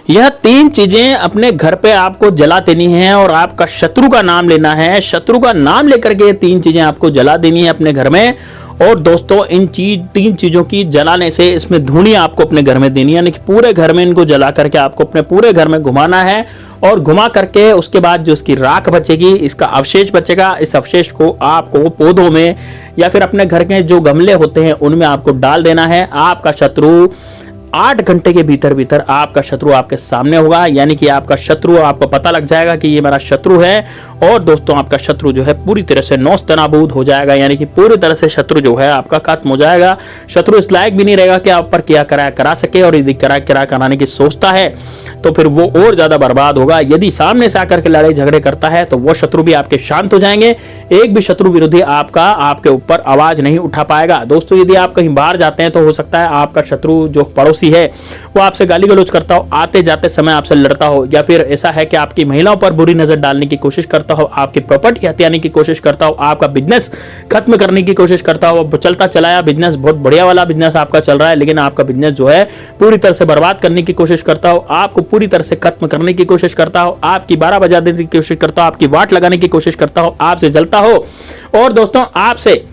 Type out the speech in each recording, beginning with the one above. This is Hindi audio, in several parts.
यह 3 चीजें अपने घर पे आपको जला देनी है और आपका शत्रु का नाम लेना है। शत्रु का नाम लेकर के 3 चीजें आपको जला देनी है अपने घर में। और दोस्तों इन 3 चीजों की जलाने से इसमें धुनी आपको अपने घर में देनी है, यानी कि पूरे घर में इनको जला करके आपको अपने पूरे घर में घुमाना है। और घुमा करके उसके बाद जो इसकी राख बचेगी, इसका अवशेष बचेगा, इस अवशेष को आपको पौधों में या फिर अपने घर के जो गमले होते हैं उनमें आपको डाल देना है। आपका शत्रु 8 घंटे के भीतर भीतर आपका शत्रु आपके सामने होगा, यानी कि आपका शत्रु, आपको पता लग जाएगा कि ये मेरा शत्रु है। और दोस्तों आपका शत्रु जो है पूरी तरह से नौस्तनाबूद हो जाएगा, यानी कि पूरी तरह से शत्रु जो है आपका खत्म हो जाएगा। शत्रु इस लायक भी नहीं रहेगा कि आप पर क्या करा सके, और यदि कराने की सोचता है तो फिर वो और ज्यादा बर्बाद होगा। यदि सामने से आकर के लड़ाई झगड़े करता है तो वो शत्रु भी आपके शांत हो जाएंगे। एक भी शत्रु विरोधी आपके ऊपर आवाज नहीं उठा पाएगा। दोस्तों यदि आप कहीं बाहर जाते हैं तो हो सकता है आपका शत्रु जो पड़ोसी है वो आपसे गाली गलौज करता हो, आते जाते समय आपसे लड़ता हो, या फिर ऐसा है कि आपकी महिलाओं पर बुरी नजर डालने की कोशिश करता हो, आपकी प्रॉपर्टी हथियाने की कोशिश करता हो, आपका बिजनेस खत्म करने की कोशिश करता हो। चलता चलाया बिजनेस, बहुत बढ़िया वाला बिजनेस आपका चल रहा है, लेकिन आपका बिजनेस जो है पूरी तरह से बर्बाद करने की कोशिश करता हो, आपको पूरी तरह से खत्म करने की कोशिश करता हो, आपकी 12 बजा देने की कोशिश करता हो, आपकी वाट लगाने की कोशिश करता हो, आपसे जलता हो। और दोस्तों आपसे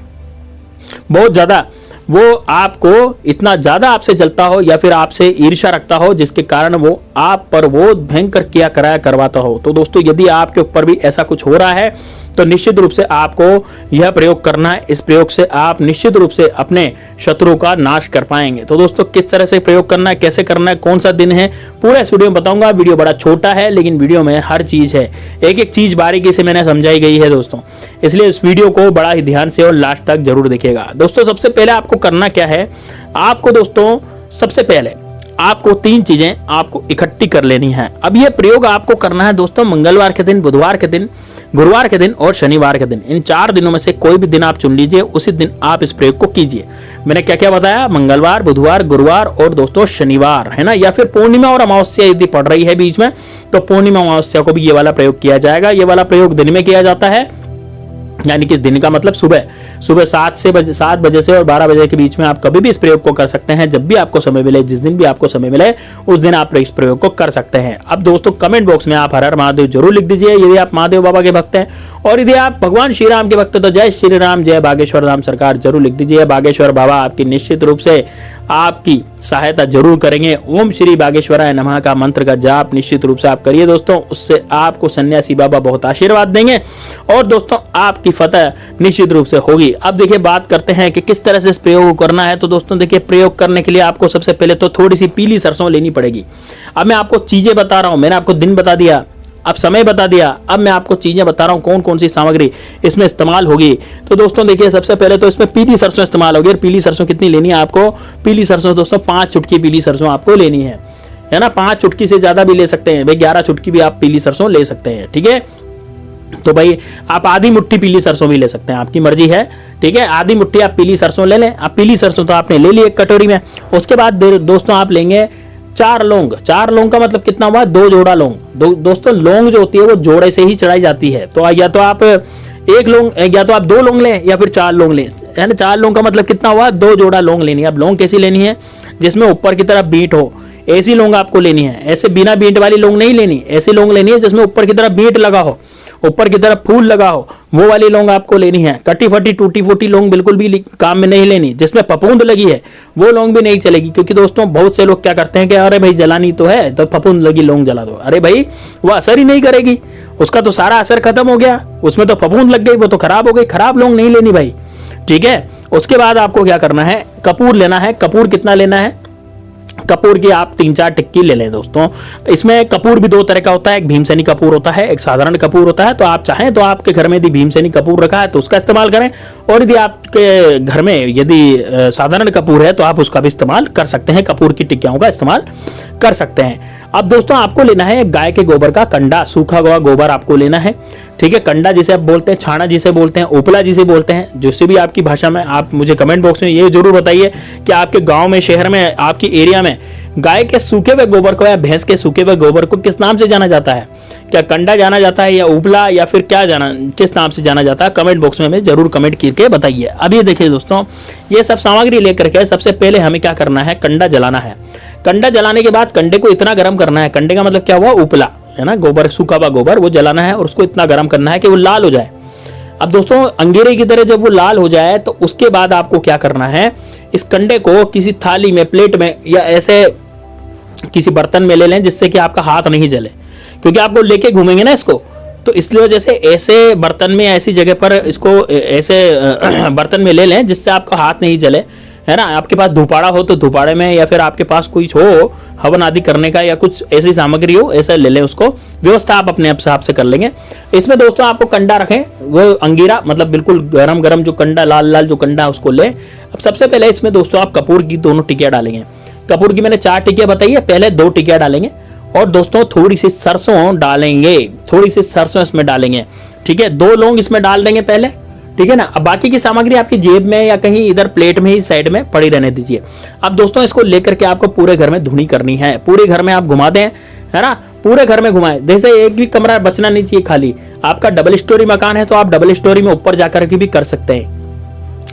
बहुत ज्यादा वो आपको इतना ज्यादा आपसे जलता हो या फिर आपसे ईर्ष्या रखता हो, जिसके कारण वो आप पर वो भयंकर किया कराया करवाता हो। तो दोस्तों यदि आपके ऊपर भी ऐसा कुछ हो रहा है तो निश्चित रूप से आपको यह प्रयोग करना है। इस प्रयोग से आप निश्चित रूप से अपने शत्रु का नाश कर पाएंगे। तो दोस्तों किस तरह से प्रयोग करना है, कैसे करना है, कौन सा दिन है, पूरा इस वीडियो में बताऊंगा। वीडियो बड़ा छोटा है लेकिन वीडियो में हर चीज है, एक एक चीज बारीकी से मैंने समझाई गई है दोस्तों, इसलिए इस वीडियो को बड़ा ही ध्यान से और लास्ट तक जरूर देखिएगा। दोस्तों सबसे पहले आपको करना क्या है, आपको दोस्तों सबसे पहले आपको 3 चीजें आपको इकट्ठी कर लेनी है। अब यह प्रयोग आपको करना है दोस्तों मंगलवार के दिन, बुधवार के दिन, गुरुवार के दिन और शनिवार के दिन। इन 4 दिनों में से कोई भी दिन आप चुन लीजिए, उसी दिन आप इस प्रयोग को कीजिए। मैंने क्या क्या बताया, मंगलवार, बुधवार, गुरुवार और दोस्तों शनिवार, है ना। या फिर पूर्णिमा और अमावस्या यदि पड़ रही है बीच में तो पूर्णिमा अमावस्या को भी ये वाला प्रयोग किया जाएगा। ये वाला प्रयोग दिन में किया जाता है, यानी कि दिन का मतलब सुबह 7 बजे से और 12 बजे के बीच में आप कभी भी इस प्रयोग को कर सकते हैं। जब भी आपको समय मिले, जिस दिन भी आपको समय मिले उस दिन आप इस प्रयोग को कर सकते हैं। अब दोस्तों कमेंट बॉक्स में आप हर हर महादेव जरूर लिख दीजिए यदि आप महादेव बाबा के भक्त हैं, और यदि आप भगवान श्री राम के भक्त हैं तो जय श्री राम, जय बागेश्वर राम सरकार जरूर लिख दीजिए। बागेश्वर बाबा आपकी निश्चित रूप से आपकी सहायता जरूर करेंगे। ओम श्री बागेश्वराय नमः का मंत्र का जाप निश्चित रूप से आप करिए दोस्तों, उससे आपको सन्यासी बाबा बहुत आशीर्वाद देंगे और दोस्तों आपकी फतह निश्चित रूप से होगी। अब देखिए बात करते हैं कि किस तरह से इस प्रयोग को करना है। तो दोस्तों देखिए प्रयोग करने के लिए आपको सबसे पहले तो थोड़ी सी पीली सरसों लेनी पड़ेगी। अब मैं आपको चीजें बता रहा हूं, मैंने आपको दिन बता दिया, अब समय बता दिया, अब मैं आपको चीजें बता रहा हूं कौन कौन सी सामग्री इसमें इस्तेमाल होगी। तो दोस्तों देखिए सबसे पहले तो इसमें पीली सरसों इस्तेमाल होगी। और पीली सरसों कितनी लेनी है आपको, पीली सरसों दोस्तों 5 चुटकी पीली सरसों आपको लेनी है ना। 5 चुटकी से ज्यादा भी ले सकते हैं भाई, 11 चुटकी भी आप पीली सरसों ले सकते हैं, ठीक है। तो भाई आप आधी मुट्ठी पीली सरसों भी ले सकते हैं, आपकी मर्जी है, ठीक है। आधी मुट्ठी आप पीली सरसों ले लें। आप पीली सरसों तो आपने ले ली एक कटोरी में। उसके बाद दोस्तों आप लेंगे 4 लौंग। 4 लौंग का मतलब कितना हुआ, 2 जोड़ा लौंग। दोस्तों लौंग जो होती है वो जोड़े से ही चढ़ाई जाती है, तो या तो आप 1 लौंग, या तो आप 2 लौंग लें या फिर 4 लौंग लें, है ना। 4 लौंग का मतलब कितना हुआ, 2 जोड़ा लौंग लेनी है। अब लौंग कैसी लेनी है, जिसमें ऊपर की तरफ बीट हो, ऐसी लौंग आपको लेनी है। ऐसे बिना बीट वाली लौंग नहीं लेनी, ऐसी लौंग लेनी है जिसमें ऊपर की तरफ बीट लगा हो, ऊपर की तरफ फूल लगा हो, वो वाली लौंग आपको लेनी है। कटी फटी टूटी फूटी लौंग बिल्कुल भी काम में नहीं लेनी। जिसमें फफूंद लगी है वो लौंग भी नहीं चलेगी, क्योंकि दोस्तों बहुत से लोग क्या करते हैं कि अरे भाई जलानी तो है तो फफूंद लगी लौंग जला दो। अरे भाई वो असर ही नहीं करेगी, उसका तो सारा असर खत्म हो गया, उसमें तो फफूंद लग गई, वो तो खराब हो गई। खराब लौंग नहीं लेनी भाई, ठीक है। उसके बाद आपको क्या करना है, कपूर लेना है। कपूर कितना लेना है, कपूर की आप 3-4 टिक्की ले लें दोस्तों। इसमें कपूर भी 2 तरह का होता है, एक भीमसेनी कपूर होता है, एक साधारण कपूर होता है। तो आप चाहें तो आपके घर में यदि भीमसेनी कपूर रखा है तो उसका इस्तेमाल करें, और यदि आपके घर में यदि साधारण कपूर है तो आप उसका भी इस्तेमाल कर सकते हैं, कपूर की टिक्कियों का इस्तेमाल कर सकते हैं। अब दोस्तों आपको लेना है गाय के गोबर का कंडा, सूखा हुआ गोबर आपको लेना है, ठीक है। कंडा जिसे आप बोलते हैं, छाना जिसे बोलते हैं, उपला जिसे बोलते हैं, जिससे भी आपकी भाषा में, आप मुझे कमेंट बॉक्स में ये जरूर बताइए कि आपके गांव में, शहर में, आपकी एरिया में गाय के सूखे हुए गोबर को या भैंस के सूखे हुए गोबर को किस नाम से जाना जाता है। क्या कंडा जाना जाता है या उपला, या फिर क्या किस नाम से जाना जाता है, कमेंट बॉक्स में हमें जरूर कमेंट करके बताइए। अब ये देखिए दोस्तों, ये सब सामग्री लेकर के सबसे पहले हमें क्या करना है, कंडा जलाना है। कंडा जलाने के बाद कंडे को इतना गर्म करना है, कंडे का मतलब क्या हुआ, उपला है ना, गोबर, सूखा हुआ गोबर, वो जलाना है और उसको इतना गर्म करना है कि वो लाल हो जाए। अब दोस्तों अंगेरे की तरह जब वो लाल हो जाए तो उसके बाद आपको क्या करना है, इस कंडे को किसी थाली में, प्लेट में या ऐसे किसी बर्तन में ले लें जिससे कि आपका हाथ नहीं जले, क्योंकि आपको लेके घूमेंगे ना इसको, तो इसलिए वजह से ऐसे बर्तन में, ऐसी जगह पर इसको ऐसे बर्तन में ले लें जिससे आपका हाथ नहीं जले, है ना। आपके पास धुपाड़ा हो तो धुपाड़े में, या फिर आपके पास कोई हो हवन आदि करने का या कुछ ऐसी सामग्री हो, ऐसा ले लें, उसको व्यवस्था आप अपने हिसाब से कर लेंगे। इसमें दोस्तों आपको कंडा रखें, वो अंगीरा मतलब बिल्कुल गरम गरम जो कंडा, लाल लाल जो कंडा उसको ले। अब सबसे पहले इसमें दोस्तों आप कपूर की दोनों टिकिया डालेंगे। कपूर की मैंने 4 टिकिया बताई है, पहले 2 टिकिया डालेंगे और दोस्तों थोड़ी सी सरसों डालेंगे, थोड़ी सी सरसों इसमें डालेंगे, ठीक है। 2 लौंग इसमें डाल देंगे पहले, ठीक है ना। अब बाकी की सामग्री आपकी जेब में या कहीं इधर प्लेट में ही साइड में पड़ी रहने दीजिए। अब दोस्तों इसको लेकर के आपको पूरे घर में धुनी करनी है, पूरे घर में आप घुमा दें, है ना, पूरे घर में घुमाएं। जैसे एक भी कमरा बचना नहीं चाहिए खाली। आपका डबल स्टोरी मकान है तो आप डबल स्टोरी में ऊपर जाकर के भी कर सकते हैं,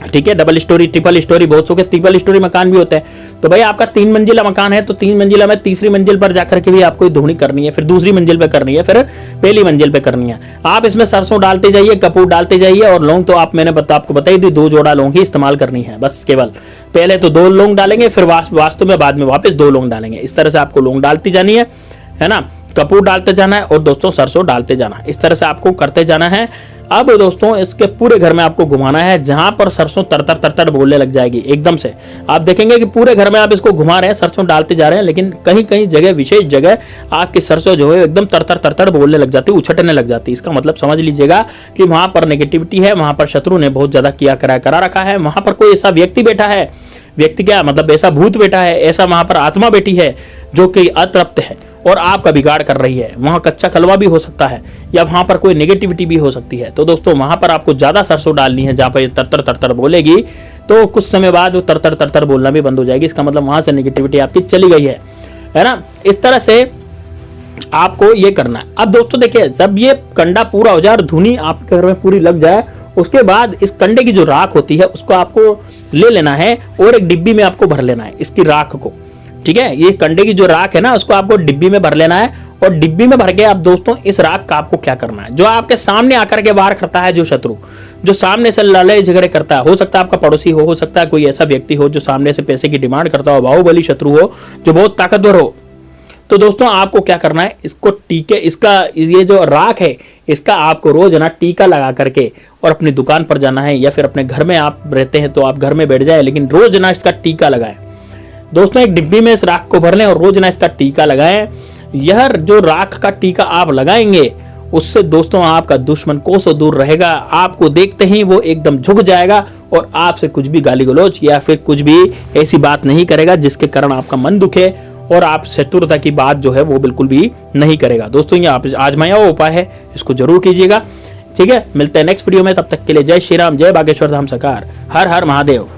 ठीक है। डबल स्टोरी, ट्रिपल स्टोरी, बहुत सौ के ट्रिपल स्टोरी मकान भी होते हैं। तो भाई आपका 3 मंजिला मकान है तो 3 मंजिला में तीसरी मंजिल पर जाकर के भी आपको धुनी करनी है, फिर दूसरी मंजिल पे करनी है, फिर पहली मंजिल पे करनी है। आप इसमें सरसों डालते जाइए, कपूर डालते जाइए और लौंग तो आप मैंने आपको बताई दी, 2 जोड़ा लौंग ही इस्तेमाल करनी है बस, केवल पहले तो 2 लौंग डालेंगे, फिर वास्तु में बाद में वापस 2 लौंग डालेंगे। इस तरह से आपको लौंग डालती जानी है ना, कपूर डालते जाना है और दोस्तों सरसों डालते जाना है। इस तरह से आपको करते जाना है। अब दोस्तों इसके पूरे घर में आपको घुमाना है, जहां पर सरसों तरतर तरतर बोलने लग जाएगी एकदम से। आप देखेंगे कि पूरे घर में आप इसको घुमा रहे हैं, सरसों डालते जा रहे हैं, लेकिन कहीं कहीं जगह, विशेष जगह आपकी सरसों जो है एकदम तरतर तरतर बोलने लग जाती है, उछटने लग जाती है। इसका मतलब समझ लीजिएगा कि वहां पर नेगेटिविटी है, वहां पर शत्रु ने बहुत ज्यादा किया करा रखा है, वहां पर कोई ऐसा व्यक्ति बैठा है, व्यक्ति क्या मतलब ऐसा भूत बैठा है, ऐसा वहां पर आत्मा बैठी है जो कि अतृप्त है और आपका बिगाड़ कर रही है। वहां कच्चा कलवा भी हो सकता है या वहां पर कोई नेगेटिविटी भी हो सकती है। तो दोस्तों वहां पर आपको ज्यादा सरसों डालनी है, जहां पर तरतर तरतर बोलेगी तो कुछ समय बाद वो तरतर तरतर बोलना भी बंद हो जाएगी। इसका मतलब वहां से नेगेटिविटी आपकी चली गई है ना। इस तरह से आपको ये करना है। अब दोस्तों देखिए, जब ये कंडा पूरा हो जाए और धुनी आपके घर में पूरी लग जाए, उसके बाद इस कंडे की जो राख होती है उसको आपको ले लेना है और एक डिब्बी में आपको भर लेना है इसकी राख को, ठीक है। ये कंडे की जो राख है ना उसको आपको डिब्बी में भर लेना है और डिब्बी में भर के आप दोस्तों इस राख का आपको क्या करना है, जो आपके सामने आकर के वार करता है, जो शत्रु जो सामने से लड़ाई झगड़े करता है, हो सकता है आपका पड़ोसी हो सकता है कोई ऐसा व्यक्ति हो जो सामने से पैसे की डिमांड करता हो, बाहुबली शत्रु हो जो बहुत ताकतवर हो, तो दोस्तों आपको क्या करना है, इसको टीके, इसका ये जो राख है इसका आपको रोज ना टीका लगा करके और अपनी दुकान पर जाना है, या फिर अपने घर में आप रहते हैं तो आप घर में बैठ जाए, लेकिन रोज ना इसका टीका लगाएं। दोस्तों एक डिब्बी में इस राख को भर लें और रोज ना इसका टीका लगाएं। यह जो राख का टीका आप लगाएंगे उससे दोस्तों आपका दुश्मन कोसों दूर रहेगा, आपको देखते ही वो एकदम झुक जाएगा और आपसे कुछ भी गाली गलौज या फिर कुछ भी ऐसी बात नहीं करेगा जिसके कारण आपका मन दुखे और आप शत्रुता की बात जो है वो बिल्कुल भी नहीं करेगा। दोस्तों ये आप आजमाया हुआ उपाय है, इसको जरूर कीजिएगा, ठीक है। मिलते हैं नेक्स्ट वीडियो में, तब तक के लिए जय श्री राम, जय बागेश्वर धाम सरकार, हर हर महादेव।